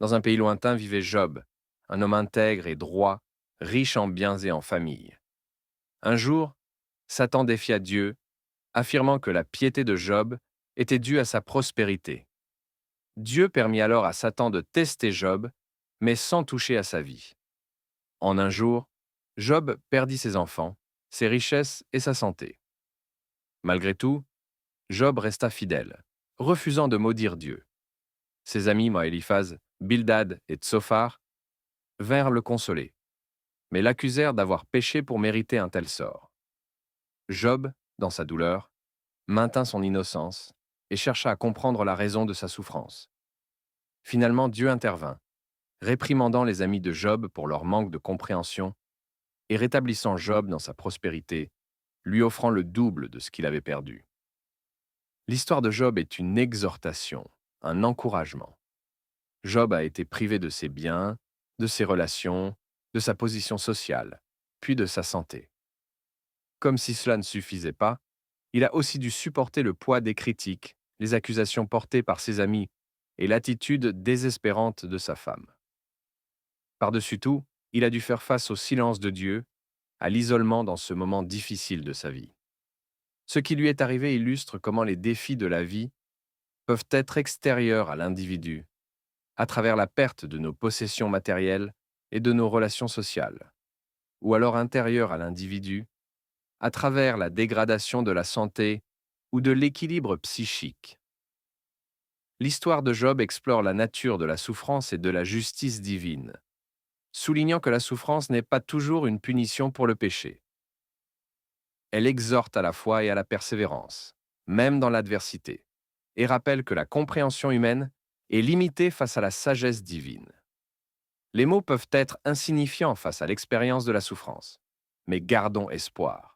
Dans un pays lointain vivait Job, un homme intègre et droit, riche en biens et en famille. Un jour, Satan défia Dieu, affirmant que la piété de Job était due à sa prospérité. Dieu permit alors à Satan de tester Job, mais sans toucher à sa vie. En un jour, Job perdit ses enfants, ses richesses et sa santé. Malgré tout, Job resta fidèle, refusant de maudire Dieu. Ses amis Eliphaz, Bildad et Tsophar vinrent le consoler, mais l'accusèrent d'avoir péché pour mériter un tel sort. Job, dans sa douleur, maintint son innocence et chercha à comprendre la raison de sa souffrance. Finalement, Dieu intervint, réprimandant les amis de Job pour leur manque de compréhension et rétablissant Job dans sa prospérité, lui offrant le double de ce qu'il avait perdu. L'histoire de Job est une exhortation, un encouragement. Job a été privé de ses biens, de ses relations, de sa position sociale, puis de sa santé. Comme si cela ne suffisait pas, il a aussi dû supporter le poids des critiques, les accusations portées par ses amis et l'attitude désespérante de sa femme. Par-dessus tout, il a dû faire face au silence de Dieu, à l'isolement dans ce moment difficile de sa vie. Ce qui lui est arrivé illustre comment les défis de la vie peuvent être extérieurs à l'individu, à travers la perte de nos possessions matérielles et de nos relations sociales, ou alors intérieurs à l'individu, à travers la dégradation de la santé ou de l'équilibre psychique. L'histoire de Job explore la nature de la souffrance et de la justice divine, soulignant que la souffrance n'est pas toujours une punition pour le péché. Elle exhorte à la foi et à la persévérance, même dans l'adversité, et rappelle que la compréhension humaine est limitée face à la sagesse divine. Les mots peuvent être insignifiants face à l'expérience de la souffrance, mais gardons espoir.